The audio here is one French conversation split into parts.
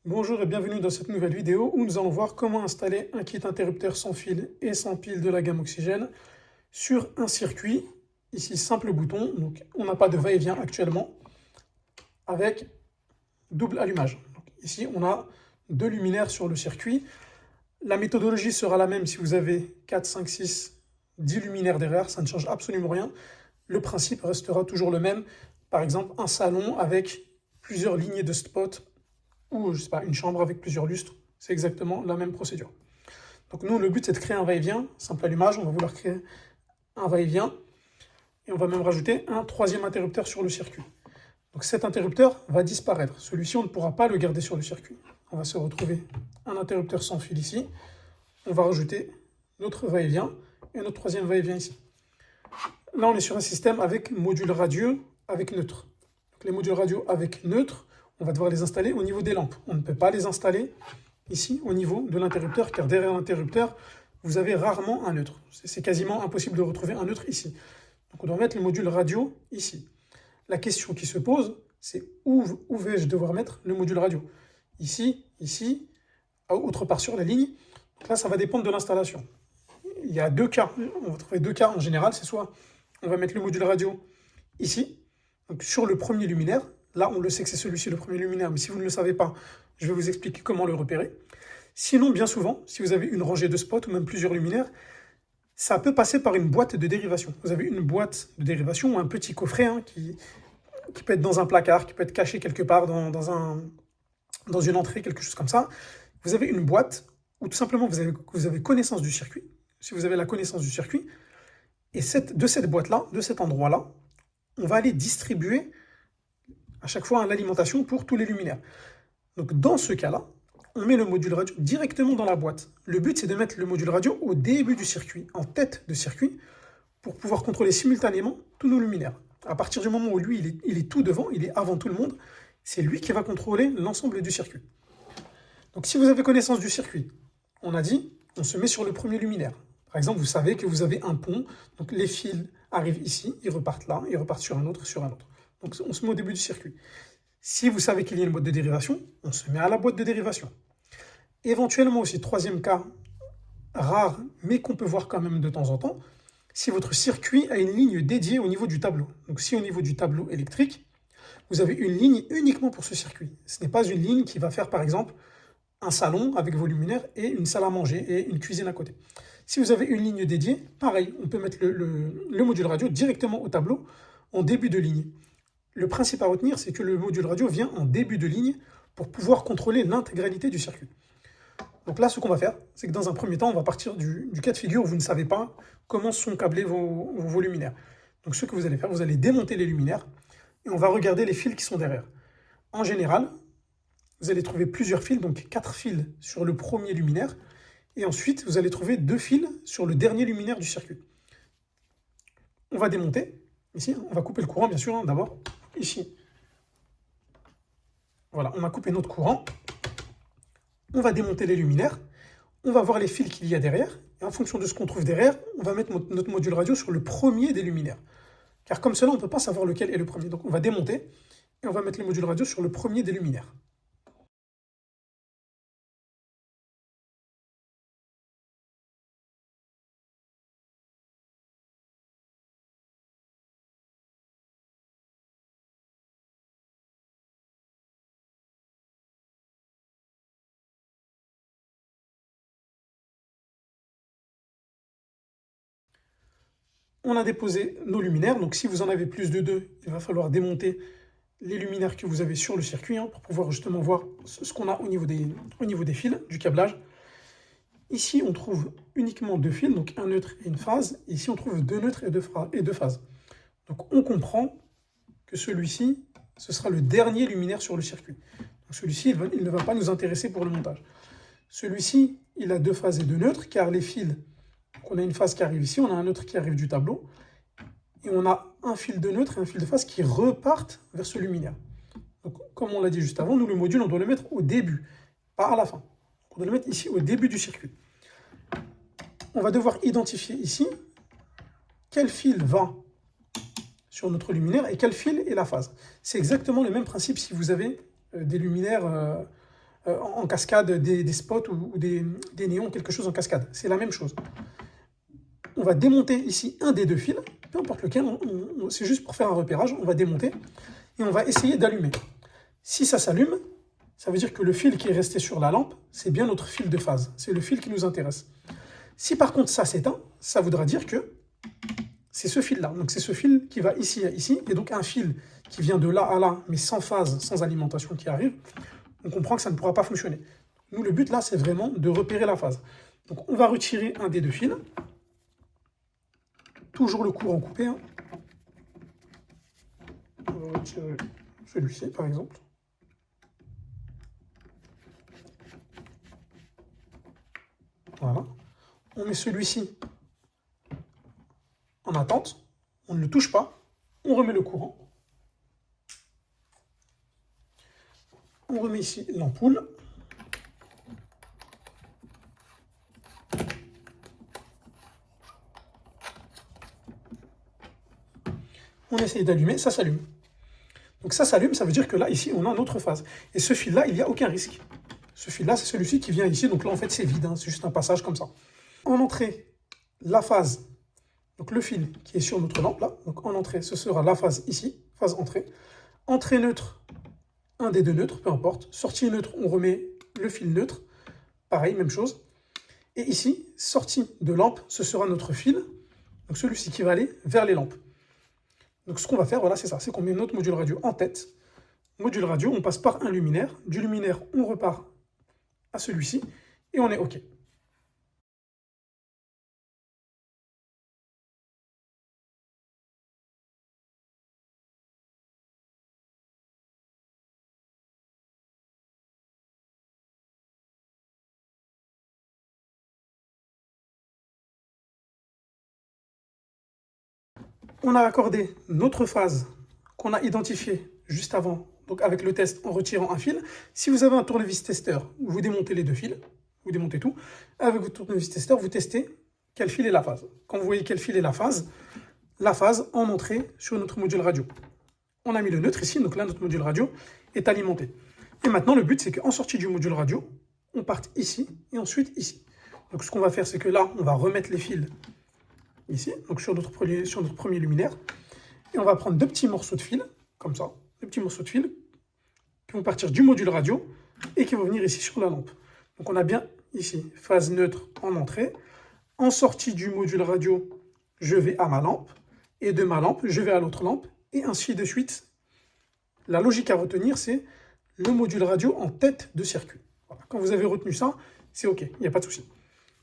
Bonjour et bienvenue dans cette nouvelle vidéo où nous allons voir comment installer un kit interrupteur sans fil et sans pile de la gamme Oxygène sur un circuit, ici simple bouton, donc on n'a pas de va-et-vient actuellement, avec double allumage. Donc, ici on a deux luminaires sur le circuit. La méthodologie sera la même si vous avez 4, 5, 6, 10 luminaires derrière, ça ne change absolument rien. Le principe restera toujours le même. Par exemple, un salon avec plusieurs lignées de spots ou je sais pas, une chambre avec plusieurs lustres, c'est exactement la même procédure. Donc nous, le but, c'est de créer un va-et-vient, simple allumage, on va vouloir créer un va-et-vient, et on va même rajouter un troisième interrupteur sur le circuit. Donc cet interrupteur va disparaître, celui-ci, on ne pourra pas le garder sur le circuit. On va se retrouver un interrupteur sans fil ici, on va rajouter notre va-et-vient, et notre troisième va-et-vient ici. Là, on est sur un système avec module radio avec neutre. Donc les modules radio avec neutre, on va devoir les installer au niveau des lampes. On ne peut pas les installer ici au niveau de l'interrupteur, car derrière l'interrupteur, vous avez rarement un neutre. C'est quasiment impossible de retrouver un neutre ici. Donc on doit mettre le module radio ici. La question qui se pose, c'est où vais-je devoir mettre le module radio? Ici, ici, autre part sur la ligne. Donc là, ça va dépendre de l'installation. Il y a deux cas, on va trouver deux cas en général, c'est soit on va mettre le module radio ici, donc sur le premier luminaire. Là, on le sait que c'est celui-ci le premier luminaire, mais si vous ne le savez pas, je vais vous expliquer comment le repérer. Sinon, bien souvent, si vous avez une rangée de spots ou même plusieurs luminaires, ça peut passer par une boîte de dérivation. Vous avez une boîte de dérivation ou un petit coffret qui peut être dans un placard, qui peut être caché quelque part dans une entrée, quelque chose comme ça. Vous avez une boîte où tout simplement vous avez connaissance du circuit. Si vous avez la connaissance du circuit, et de cette boîte-là, de cet endroit-là, on va aller distribuer à chaque fois l'alimentation pour tous les luminaires. Donc dans ce cas-là, on met le module radio directement dans la boîte. Le but, c'est de mettre le module radio au début du circuit, en tête de circuit, pour pouvoir contrôler simultanément tous nos luminaires. À partir du moment où lui, il est tout devant, il est avant tout le monde, c'est lui qui va contrôler l'ensemble du circuit. Donc si vous avez connaissance du circuit, on a dit, on se met sur le premier luminaire. Par exemple, vous savez que vous avez un pont, donc les fils arrivent ici, ils repartent là, ils repartent sur un autre, sur un autre. Donc on se met au début du circuit. Si vous savez qu'il y a une boîte de dérivation, on se met à la boîte de dérivation. Éventuellement aussi, troisième cas, rare, mais qu'on peut voir quand même de temps en temps, si votre circuit a une ligne dédiée au niveau du tableau. Donc si au niveau du tableau électrique, vous avez une ligne uniquement pour ce circuit. Ce n'est pas une ligne qui va faire par exemple un salon avec vos luminaires et une salle à manger et une cuisine à côté. Si vous avez une ligne dédiée, pareil, on peut mettre le module radio directement au tableau en début de ligne. Le principe à retenir, c'est que le module radio vient en début de ligne pour pouvoir contrôler l'intégralité du circuit. Donc là, ce qu'on va faire, c'est que dans un premier temps, on va partir du cas de figure où vous ne savez pas comment sont câblés vos luminaires. Donc ce que vous allez faire, vous allez démonter les luminaires et on va regarder les fils qui sont derrière. En général, vous allez trouver plusieurs fils, donc 4 fils sur le premier luminaire, et ensuite vous allez trouver 2 fils sur le dernier luminaire du circuit. On va démonter, ici, on va couper le courant bien sûr, d'abord, ici. Voilà, on a coupé notre courant, on va démonter les luminaires, on va voir les fils qu'il y a derrière, et en fonction de ce qu'on trouve derrière, on va mettre notre module radio sur le premier des luminaires. Car comme cela, on ne peut pas savoir lequel est le premier. Donc on va démonter, et on va mettre le module radio sur le premier des luminaires. On a déposé nos luminaires, donc si vous en avez plus de 2, il va falloir démonter les luminaires que vous avez sur le circuit pour pouvoir justement voir ce qu'on a au niveau des fils, du câblage. Ici, on trouve uniquement 2 fils, donc un neutre et une phase. Ici, on trouve 2 neutres et 2 phases. Donc on comprend que celui-ci, ce sera le dernier luminaire sur le circuit. Donc celui-ci, il ne va pas nous intéresser pour le montage. Celui-ci, il a 2 phases et 2 neutres, car les fils, on a une phase qui arrive ici, on a un neutre qui arrive du tableau, et on a un fil de neutre et un fil de phase qui repartent vers ce luminaire. Donc, comme on l'a dit juste avant, nous, le module, on doit le mettre au début, pas à la fin. On doit le mettre ici, au début du circuit. On va devoir identifier ici quel fil va sur notre luminaire et quel fil est la phase. C'est exactement le même principe si vous avez des luminaires en cascade des spots ou des néons, quelque chose en cascade. C'est la même chose. On va démonter ici un des deux fils, peu importe lequel, c'est juste pour faire un repérage, on va démonter et on va essayer d'allumer. Si ça s'allume, ça veut dire que le fil qui est resté sur la lampe, c'est bien notre fil de phase, c'est le fil qui nous intéresse. Si par contre ça s'éteint, ça voudra dire que c'est ce fil-là. Donc c'est ce fil qui va ici à ici, et donc un fil qui vient de là à là, mais sans phase, sans alimentation qui arrive, on comprend que ça ne pourra pas fonctionner. Nous, le but là, c'est vraiment de repérer la phase. Donc on va retirer un des deux fils, toujours le courant coupé. Hein. On va retirer celui-ci, par exemple. Voilà. On met celui-ci en attente. On ne le touche pas. On remet le courant. On remet ici l'ampoule. On essaye d'allumer, ça s'allume. Donc ça s'allume, ça veut dire que là, ici, on a une autre phase. Et ce fil-là, il n'y a aucun risque. Ce fil-là, c'est celui-ci qui vient ici. Donc là, en fait, c'est vide. Hein, c'est juste un passage comme ça. En entrée, la phase, donc le fil qui est sur notre lampe, là. Donc en entrée, ce sera la phase ici, phase entrée. Entrée neutre, un des deux neutres, peu importe. Sortie neutre, on remet le fil neutre. Pareil, même chose. Et ici, sortie de lampe, ce sera notre fil. Donc celui-ci qui va aller vers les lampes. Donc ce qu'on va faire, voilà, c'est ça. C'est qu'on met notre module radio en tête. Module radio, on passe par un luminaire. Du luminaire, on repart à celui-ci. Et on est OK. On a accordé notre phase qu'on a identifiée juste avant, donc avec le test en retirant un fil. Si vous avez un tournevis testeur, vous démontez les deux fils, vous démontez tout. Avec votre tournevis testeur, vous testez quel fil est la phase. Quand vous voyez quel fil est la phase en entrée sur notre module radio. On a mis le neutre ici, donc là notre module radio est alimenté. Et maintenant le but c'est qu'en sortie du module radio, on parte ici et ensuite ici. Donc ce qu'on va faire c'est que là on va remettre les fils ici, donc sur notre premier luminaire. Et on va prendre deux petits morceaux de fil, comme ça, deux petits morceaux de fil, qui vont partir du module radio et qui vont venir ici sur la lampe. Donc on a bien ici phase neutre en entrée. En sortie du module radio, je vais à ma lampe. Et de ma lampe, je vais à l'autre lampe. Et ainsi de suite. La logique à retenir, c'est le module radio en tête de circuit. Voilà. Quand vous avez retenu ça, c'est OK, il n'y a pas de souci.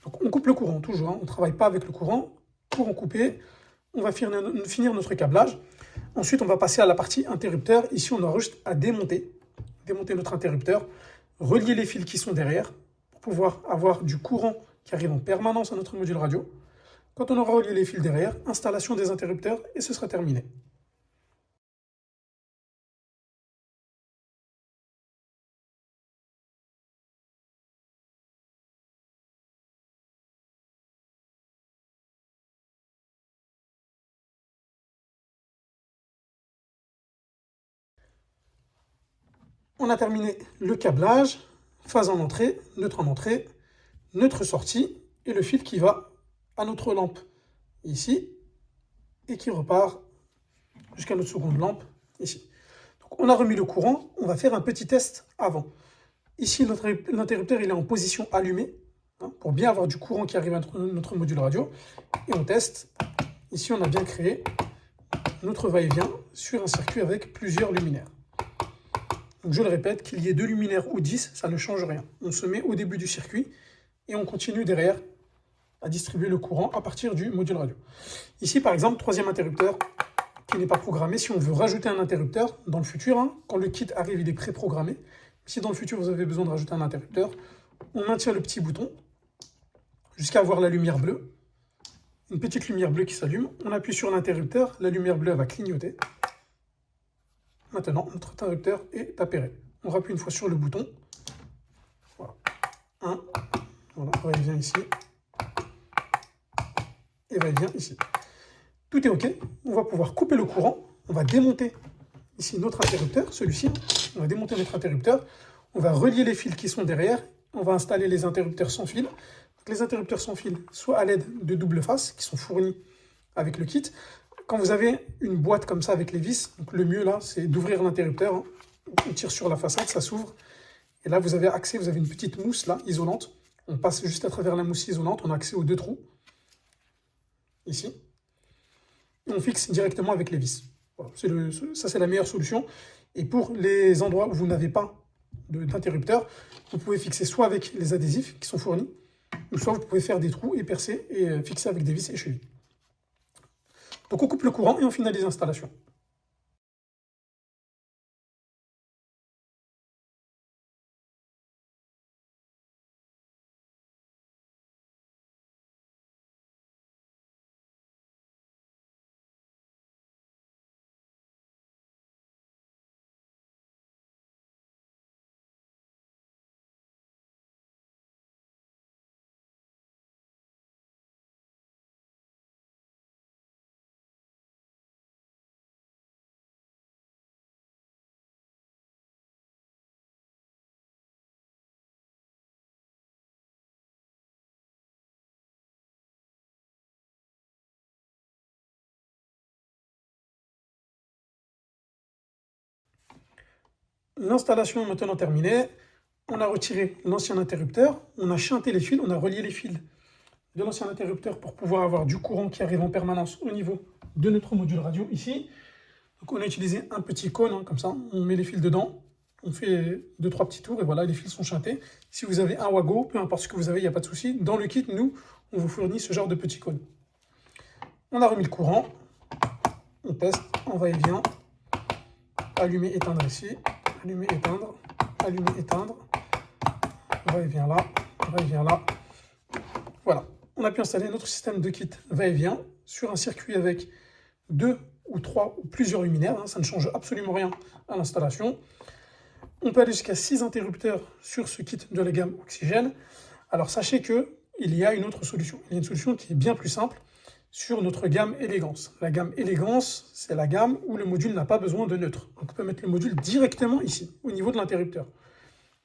Donc on coupe le courant, toujours. Hein. On ne travaille pas avec le courant. Courant coupé. On va finir notre câblage. Ensuite, on va passer à la partie interrupteur. Ici, on aura juste à démonter notre interrupteur, relier les fils qui sont derrière pour pouvoir avoir du courant qui arrive en permanence à notre module radio. Quand on aura relié les fils derrière, installation des interrupteurs et ce sera terminé. On a terminé le câblage, phase en entrée, neutre sortie, et le fil qui va à notre lampe ici, et qui repart jusqu'à notre seconde lampe ici. Donc on a remis le courant, on va faire un petit test avant. Ici, l'interrupteur il est en position allumée, hein, pour bien avoir du courant qui arrive à notre module radio, et on teste. Ici, on a bien créé notre va-et-vient sur un circuit avec plusieurs luminaires. Donc je le répète, qu'il y ait 2 luminaires ou 10, ça ne change rien. On se met au début du circuit et on continue derrière à distribuer le courant à partir du module radio. Ici, par exemple, troisième interrupteur qui n'est pas programmé. Si on veut rajouter un interrupteur dans le futur, hein, quand le kit arrive, il est préprogrammé. Si dans le futur, vous avez besoin de rajouter un interrupteur, on maintient le petit bouton jusqu'à avoir la lumière bleue. Une petite lumière bleue qui s'allume. On appuie sur l'interrupteur, la lumière bleue va clignoter. Maintenant, notre interrupteur est appairé. On rappuie une fois sur le bouton. Voilà. Voilà, va-et-vient ici. Et va-et-vient ici. Tout est OK. On va pouvoir couper le courant. On va démonter ici notre interrupteur, celui-ci. On va démonter notre interrupteur. On va relier les fils qui sont derrière. On va installer les interrupteurs sans fil. Donc, les interrupteurs sans fil, soit à l'aide de double face, qui sont fournis avec le kit. Quand vous avez une boîte comme ça avec les vis, donc le mieux là, c'est d'ouvrir l'interrupteur. On tire sur la façade, ça s'ouvre. Et là, vous avez accès, vous avez une petite mousse là, isolante. On passe juste à travers la mousse isolante, on a accès aux 2 trous. Ici. Et on fixe directement avec les vis. Voilà, ça, c'est la meilleure solution. Et pour les endroits où vous n'avez pas d'interrupteur, vous pouvez fixer soit avec les adhésifs qui sont fournis, ou soit vous pouvez faire des trous et percer et fixer avec des vis et chevilles. Donc on coupe le courant et on finalise l'installation. L'installation est maintenant terminée. On a retiré l'ancien interrupteur, on a chanté les fils, on a relié les fils de l'ancien interrupteur pour pouvoir avoir du courant qui arrive en permanence au niveau de notre module radio ici. Donc on a utilisé un petit cône, hein, comme ça, on met les fils dedans, on fait 2-3 petits tours et voilà, les fils sont chantés. Si vous avez un Wago, peu importe ce que vous avez, il n'y a pas de souci. Dans le kit, nous, on vous fournit ce genre de petits cônes. On a remis le courant, on teste, on va et vient, allumer, éteindre ici, allumer, éteindre, allumer, éteindre, va-et-vient là, va-et-vient là. Voilà, on a pu installer notre système de kit va-et-vient sur un circuit avec 2 ou 3 ou plusieurs luminaires, hein, ça ne change absolument rien à l'installation. On peut aller jusqu'à 6 interrupteurs sur ce kit de la gamme Oxygène. Alors sachez qu'il y a une autre solution, il y a une solution qui est bien plus simple sur notre gamme Élégance. La gamme Élégance, c'est la gamme où le module n'a pas besoin de neutre. Donc on peut mettre le module directement ici, au niveau de l'interrupteur.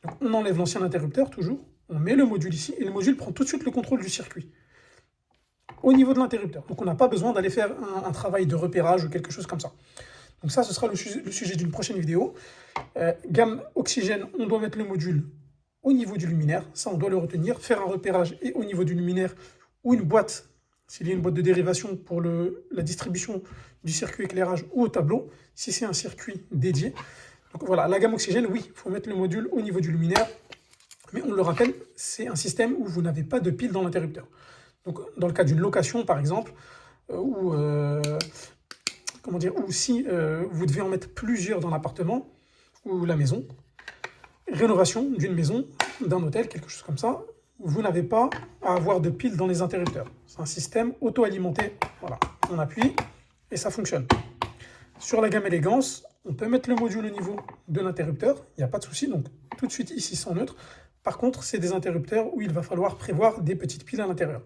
Donc on enlève l'ancien interrupteur, toujours, on met le module ici, et le module prend tout de suite le contrôle du circuit, au niveau de l'interrupteur. Donc on n'a pas besoin d'aller faire un travail de repérage ou quelque chose comme ça. Donc ça, ce sera le sujet d'une prochaine vidéo. Gamme Oxygène, on doit mettre le module au niveau du luminaire, ça on doit le retenir, faire un repérage et au niveau du luminaire, ou une boîte, s'il y a une boîte de dérivation pour la distribution du circuit éclairage ou au tableau, si c'est un circuit dédié. Donc voilà, la gamme Oxygène, oui, il faut mettre le module au niveau du luminaire, mais on le rappelle, c'est un système où vous n'avez pas de pile dans l'interrupteur. Donc dans le cas d'une location, par exemple, ou si vous devez en mettre plusieurs dans l'appartement ou la maison, rénovation d'une maison, d'un hôtel, quelque chose comme ça, vous n'avez pas à avoir de pile dans les interrupteurs. C'est un système auto-alimenté. Voilà, on appuie et ça fonctionne. Sur la gamme Élégance, on peut mettre le module au niveau de l'interrupteur, il n'y a pas de souci, donc tout de suite ici sans neutre. Par contre, c'est des interrupteurs où il va falloir prévoir des petites piles à l'intérieur.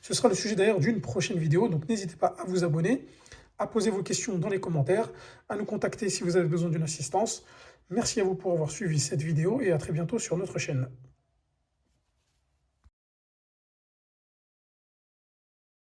Ce sera le sujet d'ailleurs d'une prochaine vidéo, donc n'hésitez pas à vous abonner, à poser vos questions dans les commentaires, à nous contacter si vous avez besoin d'une assistance. Merci à vous pour avoir suivi cette vidéo et à très bientôt sur notre chaîne.